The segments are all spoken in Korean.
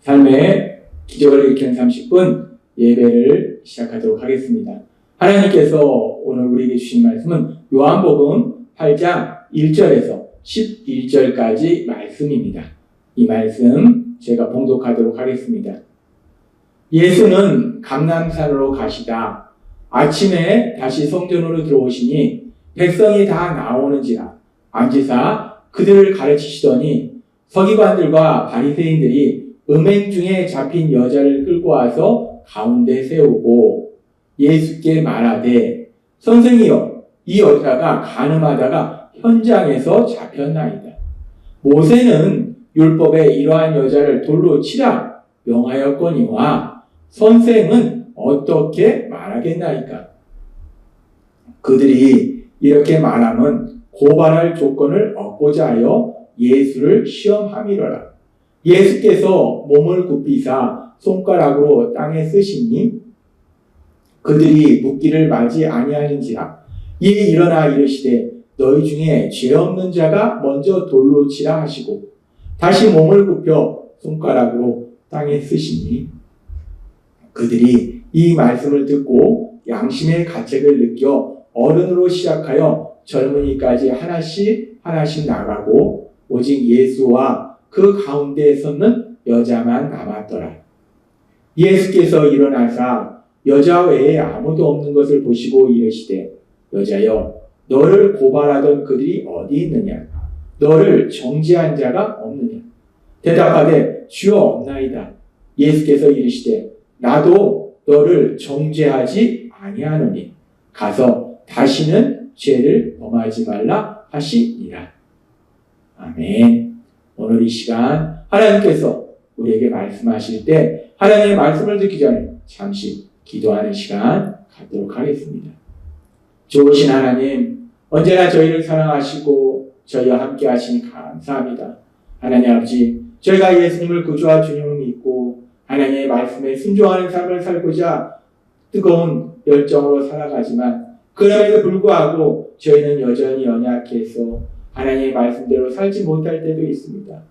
삶의 기적을 일으키는 30분 예배를 시작하도록 하겠습니다. 하나님께서 오늘 우리에게 주신 말씀은 요한복음 8장 1절에서 11절까지 말씀입니다. 이 말씀 제가 봉독하도록 하겠습니다. 예수는 감람산으로 가시다 아침에 다시 성전으로 들어오시니 백성이 다 나오는지라 앉으사 그들을 가르치시더니 서기관들과 바리새인들이 음행 중에 잡힌 여자를 끌고 와서 가운데 세우고 예수께 말하되 선생이여 이 여자가 간음하다가 현장에서 잡혔나이다. 모세는 율법에 이러한 여자를 돌로 치라 명하였거니와 선생은 어떻게 말하겠나이까? 그들이 이렇게 말하면 고발할 조건을 얻고자 하여 예수를 시험함이로라. 예수께서 몸을 굽히사 손가락으로 땅에 쓰시니 그들이 묻기를 마지 아니하는지라. 이에 일어나 이르시되 너희 중에 죄 없는 자가 먼저 돌로 치라 하시고 다시 몸을 굽혀 손가락으로 땅에 쓰시니 그들이 이 말씀을 듣고 양심의 가책을 느껴 어른으로 시작하여 젊은이까지 하나씩 나가고 오직 예수와 그 가운데에 섰는 여자만 남았더라. 예수께서 일어나사 여자 외에 아무도 없는 것을 보시고 이르시되 여자여 너를 고발하던 그들이 어디 있느냐? 너를 정죄한 자가 없느냐? 대답하되 주여 없나이다. 예수께서 이르시되 나도 너를 정죄하지 아니하노니 가서 다시는 죄를 범하지 말라 하시니라. 아멘. 오늘 이 시간 하나님께서 우리에게 말씀하실 때 하나님의 말씀을 듣기 전에 잠시 기도하는 시간 갖도록 하겠습니다. 좋으신 하나님, 언제나 저희를 사랑하시고 저희와 함께 하시니 감사합니다. 하나님 아버지, 저희가 예수님을 구주와 주님을 믿고 하나님의 말씀에 순종하는 삶을 살고자 뜨거운 열정으로 살아가지만 그럼에도 불구하고 저희는 여전히 연약해서 하나님의 말씀대로 살지 못할 때도 있습니다.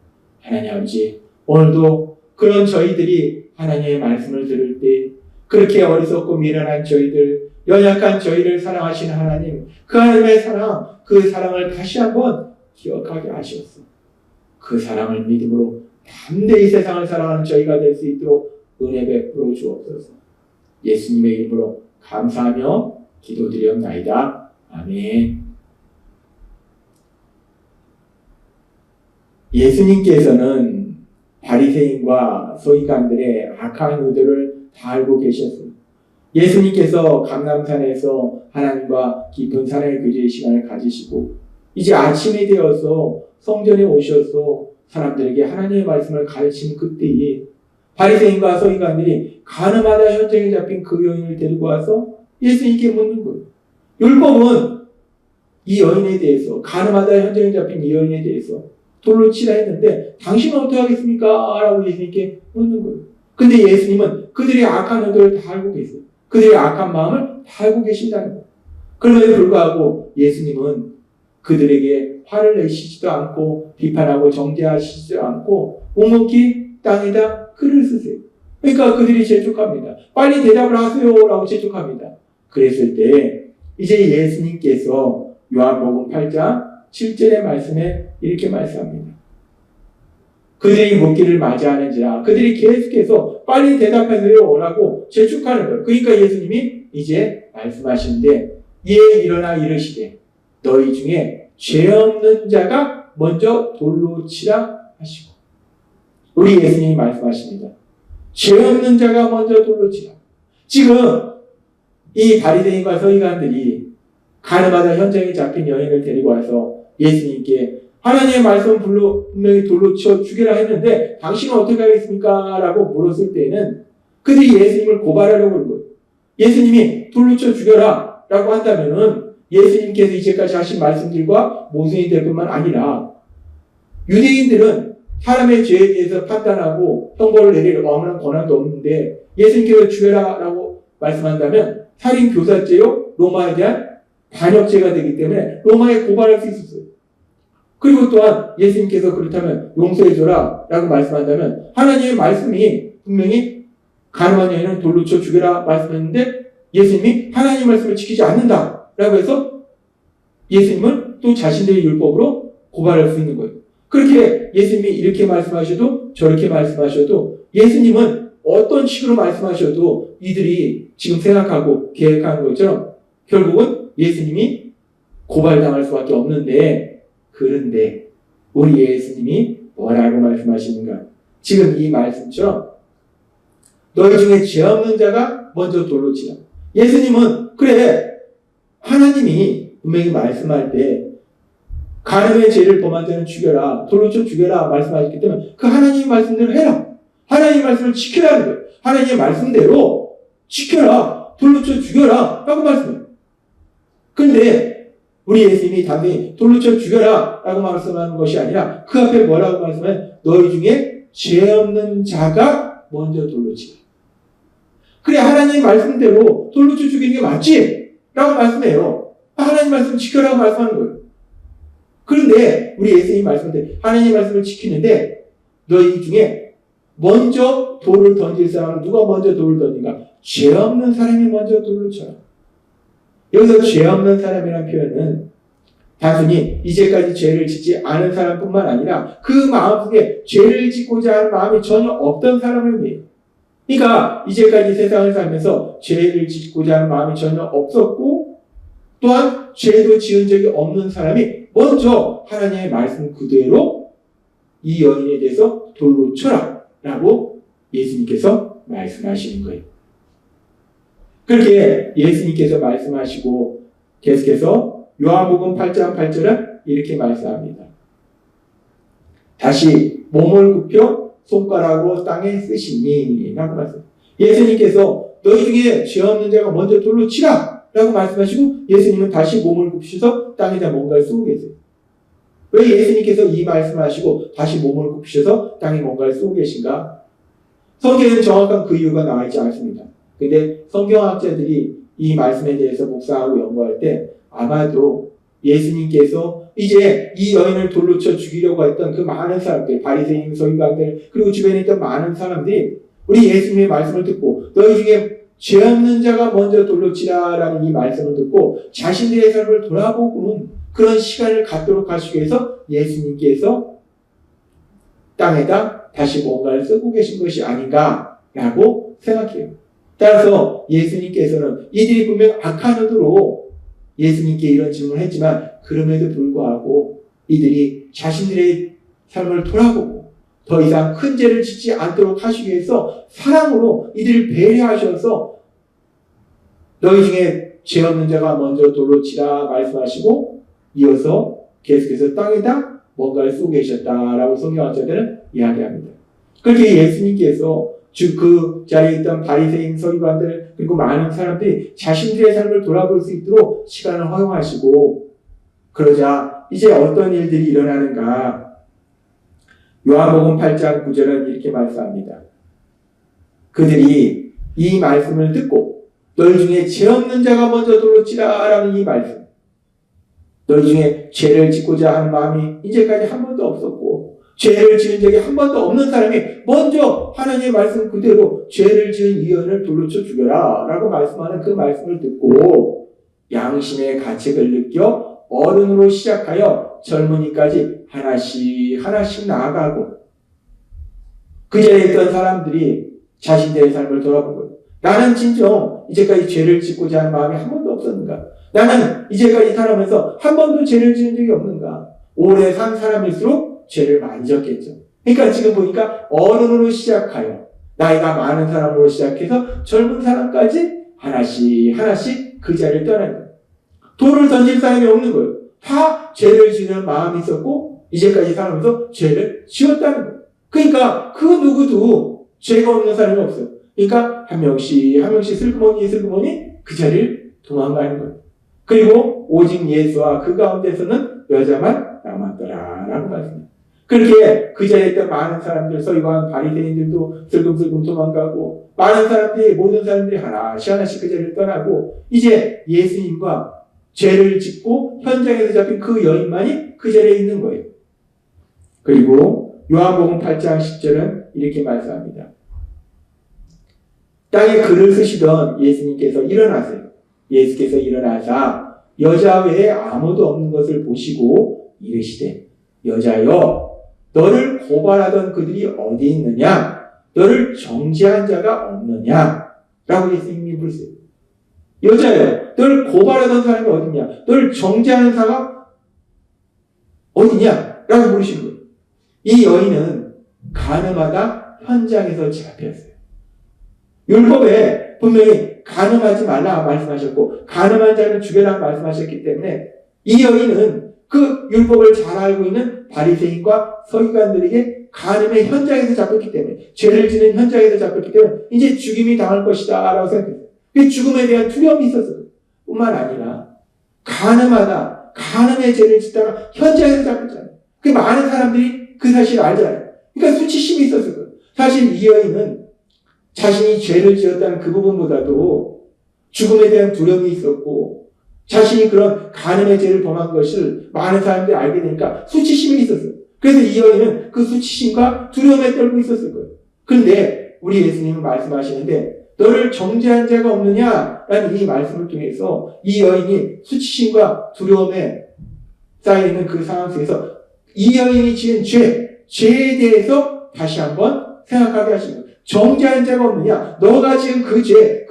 하나님 아버지, 오늘도 그런 저희들이 하나님의 말씀을 들을 때 그렇게 어리석고 미련한 저희들, 연약한 저희를 사랑하시는 하나님, 그 하나님의 사랑, 그 사랑을 다시 한번 기억하게 하시옵소서. 그 사랑을 믿음으로 담대히 세상을 사랑하는 저희가 될 수 있도록 은혜 베풀어 주옵소서. 예수님의 이름으로 감사하며 기도드리옵나이다. 아멘. 예수님께서는 바리새인과 서기관들의 악한 의도를 다 알고 계셨습니다. 예수님께서 감람산에서 하나님과 깊은 사랑의 교제의 시간을 가지시고 이제 아침이 되어서 성전에 오셔서 사람들에게 하나님의 말씀을 가르치는 그때에 바리새인과 서기관들이 간음하다 현장에 잡힌 그 여인을 데리고 와서 예수님께 묻는 거예요. 율법은 이 여인에 대해서, 간음하다 현장에 잡힌 이 여인에 대해서 돌로 치라 했는데 당신은 어떻게 하겠습니까? 라고 예수님께 묻는 거예요. 근데 예수님은 그들의 악한 의도를 다 알고 계세요. 그들의 악한 마음을 다 알고 계신다는 거예요. 그럼에도 불구하고 예수님은 그들에게 화를 내시지도 않고 비판하고 정죄하시지도 않고 묵묵히 땅에다 글을 쓰세요. 그러니까 그들이 재촉합니다. 빨리 대답을 하세요 라고 재촉합니다. 그랬을 때 이제 예수님께서 요한복음 8장 7절의 말씀에 이렇게 말씀합니다. 그들이 묻기를 맞이하는지라 그들이 계속해서 빨리 대답하세요 라고 재촉하는 거예요. 그러니까 예수님이 이제 말씀하시는데 이에 일어나 이르시되 너희 중에 죄 없는 자가 먼저 돌로 치라 하시고 우리 예수님이 말씀하십니다. 죄 없는 자가 먼저 돌로 치라. 지금 이 바리새인과 서기관들이 간음하다 현장에 잡힌 여인을 데리고 와서 예수님께 하나님의 말씀은 분명히 돌로 쳐 죽여라 했는데 당신은 어떻게 하겠습니까? 라고 물었을 때는 그들이 예수님을 고발하려고 그런 거예요. 예수님이 돌로 쳐 죽여라 라고 한다면은 예수님께서 이제까지 하신 말씀들과 모순이 될 뿐만 아니라 유대인들은 사람의 죄에 대해서 판단하고 형벌을 내릴 아무런 권한도 없는데 예수님께서 죽여라 라고 말씀한다면 살인 교사죄요 로마에 대한 반역죄가 되기 때문에 로마에 고발할 수 있었어요. 그리고 또한 예수님께서 그렇다면 용서해줘라 라고 말씀한다면 하나님의 말씀이 분명히 가늠한 여인은 돌로 쳐 죽여라 말씀했는데 예수님이 하나님의 말씀을 지키지 않는다 라고 해서 예수님을 또 자신들의 율법으로 고발할 수 있는 거예요. 그렇게 예수님이 이렇게 말씀하셔도 저렇게 말씀하셔도 예수님은 어떤 식으로 말씀하셔도 이들이 지금 생각하고 계획하는 것처럼 결국은 예수님이 고발당할 수밖에 없는데 그런데 우리 예수님이 뭐라고 말씀하시는가? 지금 이 말씀처럼 너희 중에 죄 없는 자가 먼저 돌로 치라. 예수님은 그래 하나님이 분명히 말씀할 때 가늠의 죄를 범한 자는 죽여라. 돌로 쳐 죽여라 말씀하셨기 때문에 그 하나님의 말씀대로 해라. 하나님의 말씀을 지켜라는 거예요. 하나님의 말씀대로 지켜라. 돌로 쳐 죽여라. 라고 말씀해요. 근데 우리 예수님이 단순히 돌로 쳐 죽여라 라고 말씀하는 것이 아니라 그 앞에 뭐라고 말씀하면 너희 중에 죄 없는 자가 먼저 돌로 치라. 그래 하나님의 말씀대로 돌로 쳐 죽이는 게 맞지? 라고 말씀해요. 하나님 말씀 지켜라고 말씀하는 거예요. 그런데 우리 예수님 말씀대로 하나님 말씀을 지키는데 너희 중에 먼저 돌을 던질 사람은 누가 먼저 돌을 던진가? 죄 없는 사람이 먼저 돌을 쳐라. 여기서 죄 없는 사람이라는 표현은 단순히 이제까지 죄를 짓지 않은 사람뿐만 아니라 그 마음속에 죄를 짓고자 하는 마음이 전혀 없던 사람을 의미해요. 그러니까 이제까지 세상을 살면서 죄를 짓고자 하는 마음이 전혀 없었고 또한 죄도 지은 적이 없는 사람이 먼저 하나님의 말씀 그대로 이 여인에 대해서 돌로 쳐라 라고 예수님께서 말씀하시는 거예요. 그렇게 예수님께서 말씀하시고 계속해서 요한복음 8장 8절은 이렇게 말씀합니다. 다시 몸을 굽혀 손가락으로 땅에 쓰시니 라고 말씀합니다. 예수님께서 너희 중에 죄 없는 자가 먼저 돌로 치라 라고 말씀하시고 예수님은 다시 몸을 굽히셔서 땅에다 뭔가를 쓰고 계세요. 왜 예수님께서 이 말씀하시고 다시 몸을 굽히셔서 땅에 뭔가를 쓰고 계신가? 성경에는 정확한 그 이유가 나와 있지 않습니다. 근데 성경학자들이 이 말씀에 대해서 묵상하고 연구할 때 아마도 예수님께서 이제 이 여인을 돌로 쳐 죽이려고 했던 그 많은 사람들, 바리새인, 서기관들, 그리고 주변에 있던 많은 사람들이 우리 예수님의 말씀을 듣고 너희 중에 죄 없는 자가 먼저 돌로 치라라는 이 말씀을 듣고 자신들의 삶을 돌아보고는 그런 시간을 갖도록 하시기 위해서 예수님께서 땅에다 다시 뭔가를 쓰고 계신 것이 아닌가라고 생각해요. 따라서 예수님께서는 이들이 분명 악한 의도로 예수님께 이런 질문을 했지만 그럼에도 불구하고 이들이 자신들의 삶을 돌아보고 더 이상 큰 죄를 짓지 않도록 하시기 위해서 사랑으로 이들을 배려하셔서 너희 중에 죄 없는 자가 먼저 돌로 치라 말씀하시고 이어서 계속해서 땅에다 뭔가를 쓰고 계셨다라고 성경학자들은 이야기합니다. 그렇게 예수님께서 즉 그 자리에 있던 바리새인 서기관들 그리고 많은 사람들이 자신들의 삶을 돌아볼 수 있도록 시간을 허용하시고 그러자 이제 어떤 일들이 일어나는가? 요한복음 8장 9절은 이렇게 말씀합니다. 그들이 이 말씀을 듣고 너희 중에 죄 없는 자가 먼저 돌로 치라라는 이 말씀, 너희 중에 죄를 짓고자 하는 마음이 이제까지 한 번도 없었고 죄를 지은 적이 한 번도 없는 사람이 먼저 하나님의 말씀 그대로 죄를 지은 이 여인을 돌로 쳐 죽여라 라고 말씀하는 그 말씀을 듣고 양심의 가책을 느껴 어른으로 시작하여 젊은이까지 하나씩 나아가고 그 자리에 있던 사람들이 자신들의 삶을 돌아보고 나는 진정 이제까지 죄를 짓고자 하는 마음이 한 번도 없었는가? 나는 이제까지 살아오면서 한 번도 죄를 지은 적이 없는가? 오래 산 사람일수록 죄를 많이 졌겠죠. 그러니까 지금 보니까 어른으로 시작하여 나이가 많은 사람으로 시작해서 젊은 사람까지 하나씩 그 자리를 떠나는 거예요. 돌을 던질 사람이 없는 거예요. 다 죄를 지는 마음이 있었고 이제까지 살아오면서 죄를 지었다는 거예요. 그러니까 그 누구도 죄가 없는 사람이 없어요. 그러니까 한 명씩 슬그머니 그 자리를 도망가는 거예요. 그리고 오직 예수와 그 가운데서는 여자만 남았더라라고 말씀합니다. 그렇게 그 자리에 있던 많은 사람들, 서기관 바리새인들도 슬금슬금 도망가고 많은 사람들이 모든 사람들이 하나씩 그 자리를 떠나고 이제 예수님과 죄를 짓고 현장에서 잡힌 그 여인만이 그 자리에 있는 거예요. 그리고 요한복음 8장 10절은 이렇게 말씀합니다. 땅에 글을 쓰시던 예수님께서 일어나세요. 예수께서 일어나사 여자 외에 아무도 없는 것을 보시고 이르시되 여자여 너를 고발하던 그들이 어디 있느냐? 너를 정죄한 자가 없느냐? 라고 예수님이 물으세요. 여자여 너를 고발하던 사람이 어디냐? 너를 정죄하는 사가 어디냐? 라고 물으신 거예요. 이 여인은 간음하다 현장에서 잡혔어요. 율법에 분명히 간음하지 말라 말씀하셨고 간음한 자는 죽여라 말씀하셨기 때문에 이 여인은 그 율법을 잘 알고 있는 바리새인과 서기관들에게 간음의 현장에서 잡혔기 때문에 죄를 지는 현장에서 잡혔기 때문에 이제 죽임이 당할 것이다 라고 생각했어요. 그 죽음에 대한 두려움이 있었어요. 뿐만 아니라 간음하다 간음의 죄를 짓다가 현장에서 잡혔잖아요. 그 많은 사람들이 그 사실을 알잖아요. 그러니까 수치심이 있었을 거예요. 사실 이 여인은 자신이 죄를 지었다는 그 부분보다도 죽음에 대한 두려움이 있었고 자신이 그런 간음의 죄를 범한 것을 많은 사람들이 알게 되니까 수치심이 있었어요. 그래서 이 여인은 그 수치심과 두려움에 떨고 있었을 거예요. 그런데 우리 예수님은 말씀하시는데 너를 정죄한 자가 없느냐라는 이 말씀을 통해서 이 여인이 수치심과 두려움에 쌓여있는 그 상황 속에서 이 여인이 지은 죄에 대해서 다시 한번 생각하게 하십니다. 정죄한 자가 없느냐? 너가 지은 그 죄에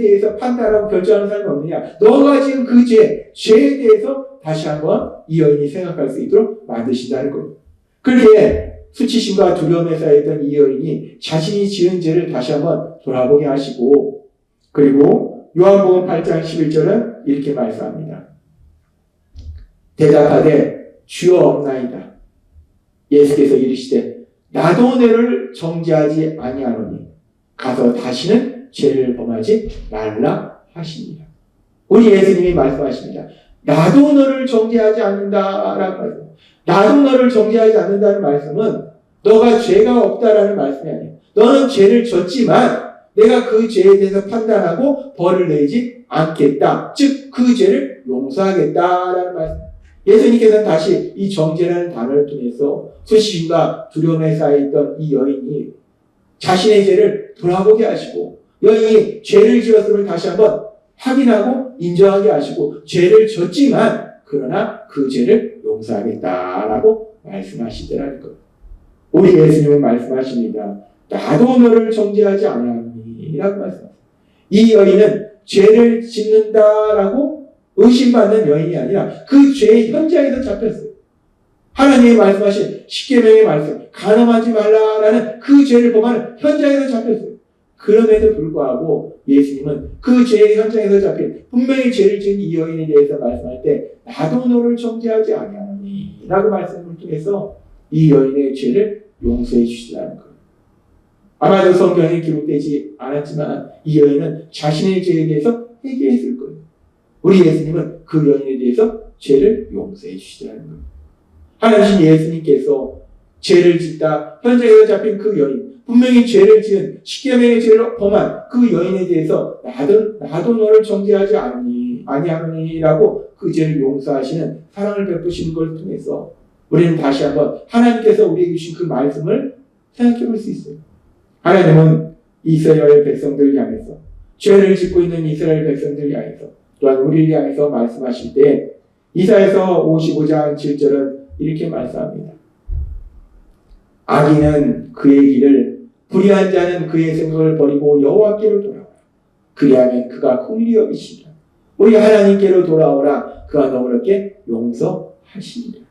대해서 판단하고 결정하는 사람이 없느냐? 너가 지은 그 죄에 대해서 다시 한번 이 여인이 생각할 수 있도록 만드신다는 거예요. 그렇게 수치심과 두려움에 쌓여있던 이 여인이 자신이 지은 죄를 다시 한번 돌아보게 하시고 그리고 요한복음 8장 11절은 이렇게 말씀합니다. 대답하되 주여 없나이다. 예수께서 이르시되 나도 너를 정죄하지 아니하노니 가서 다시는 죄를 범하지 말라 하십니다. 우리 예수님이 말씀하십니다. 나도 너를 정죄하지 않는다라는 말씀. 나도 너를 정죄하지 않는다는 말씀은 너가 죄가 없다라는 말씀이 아니에요. 너는 죄를 졌지만 내가 그 죄에 대해서 판단하고 벌을 내지 않겠다. 즉 그 죄를 용서하겠다라는 말씀. 예수님께서는 다시 이 정죄라는 단어를 통해서 수치심과 두려움에 쌓여있던 이 여인이 자신의 죄를 돌아보게 하시고 여인이 죄를 지었음을 다시 한번 확인하고 인정하게 하시고 죄를 졌지만 그러나 그 죄를 용서하겠다라고 말씀하시더라는 거예요. 우리 예수님은 말씀하십니다. 나도 너를 정죄하지 아니하노니 라고 말씀하십니다. 이 여인은 죄를 짓는다라고 의심받는 여인이 아니라 그 죄의 현장에서 잡혔어요. 하나님이 말씀하신 십계명의 말씀, 간음하지 말라라는 그 죄를 범하는 현장에서 잡혔어요. 그럼에도 불구하고 예수님은 그 죄의 현장에서 잡힌 분명히 죄를 지은 이 여인에 대해서 말씀할 때 나도 너를 정죄하지 아니하노니 라고 말씀을 통해서 이 여인의 죄를 용서해 주시라는 거예요. 아마도 성경에 기록되지 않았지만 이 여인은 자신의 죄에 대해서 회개했을 거예요. 우리 예수님은 그 여인에 대해서 죄를 용서해 주시라는 거예요. 하나님 예수님께서 죄를 짓다 현장에서 잡힌 그 여인, 분명히 죄를 지은 십계명의 죄를 범한 그 여인에 대해서 나도 너를 정죄하지 아니하노니라고 그 죄를 용서하시는 사랑을 베푸시는 걸 통해서 우리는 다시 한번 하나님께서 우리에게 주신 그 말씀을 생각해 볼 수 있어요. 하나님은 이스라엘 백성들을 향해서 죄를 짓고 있는 이스라엘 백성들을 향해서 또한 우리를 향해서 말씀하실 때 이사야서 55장 7절은 이렇게 말씀합니다. 악인은 그의 길을 불의한 자는 그의 생각을 버리고 여호와께로 돌아오라. 그리하면 그가 긍휼히 여기시리라. 우리 하나님께로 돌아오라. 그가 너그럽게 용서하시리라.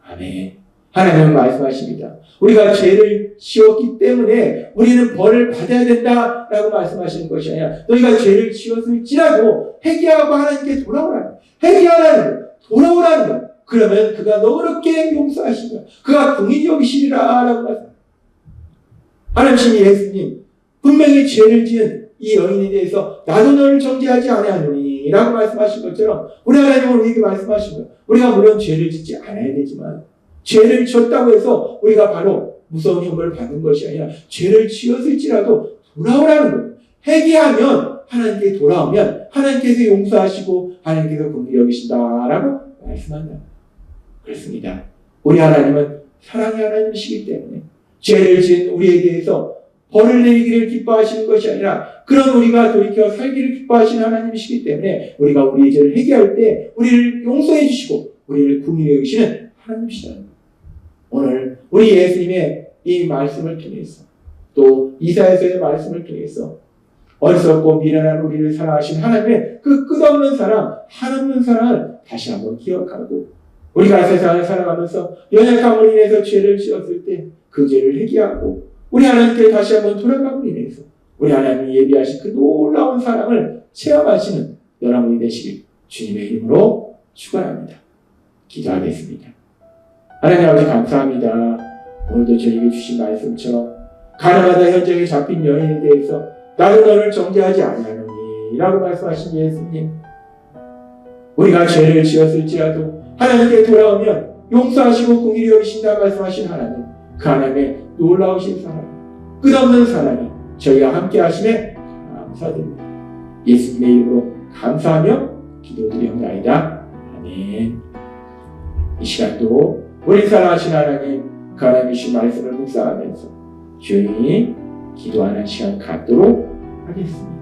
아멘. 하나님은 말씀하십니다. 우리가 죄를 지었기 때문에 우리는 벌을 받아야 된다라고 말씀하시는 것이 아니라 너희가 죄를 지었을지라도 회개하고 하나님께 돌아오라는 거예요. 회개하라는 거예요. 돌아오라는 거예요. 그러면 그가 너그럽게 용서하시리라. 그가 긍휼히 여기시리라라고 말씀합니다. 하나님 예수님 분명히 죄를 지은 이 여인에 대해서 나도 너를 정죄하지 아니하노니 라고 말씀하신 것처럼 우리 하나님은 우리에게 말씀하신 거예요. 우리가 물론 죄를 짓지 않아야 되지만 죄를 지었다고 해서 우리가 바로 무서운 형벌을 받는 것이 아니라 죄를 지었을지라도 돌아오라는 거예요. 회개하면 하나님께 돌아오면 하나님께서 용서하시고 하나님께서 긍휼히 여기신다라고 말씀한다. 그렇습니다. 우리 하나님은 사랑의 하나님이시기 때문에 죄를 지은 우리에 대해서 벌을 내리기를 기뻐하시는 것이 아니라 그런 우리가 돌이켜 살기를 기뻐하시는 하나님이시기 때문에 우리가 우리의 죄를 회개할 때 우리를 용서해 주시고 우리를 긍휼히 여기시는 하나님이시다. 오늘 우리 예수님의 이 말씀을 통해서 또 이사야서의 말씀을 통해서 어리석고 미련한 우리를 사랑하신 하나님의 그 끝없는 사랑, 한없는 사랑을 다시 한번 기억하고 우리가 세상을 살아가면서 연약함으로 인해서 죄를 지었을 때 그 죄를 회개하고 우리 하나님께 다시 한번 돌아감으로 인해서 우리 하나님이 예비하신 그 놀라운 사랑을 체험하시는 여러분이 되시길 주님의 이름으로 축원합니다. 기도하겠습니다. 하나님 아버지 감사합니다. 오늘도 저에게 주신 말씀처럼 가나마다 현장에 잡힌 여인에 대해서 나는 너를 정죄하지 아니하노니 라고 말씀하신 예수님, 우리가 죄를 지었을지라도 하나님께 돌아오면 용서하시고 긍휼히 여기신다 말씀하신 하나님, 그 하나님의 놀라우신 사랑, 끝없는 사랑이 저희와 함께 하심에 감사드립니다. 예수님의 이름으로 감사하며 기도드리옵나이다. 아멘. 이 시간도 우리 사랑하신 하나님, 그 하나님이신 말씀을 묵상하면서 조용히 기도하는 시간 갖도록 하겠습니다.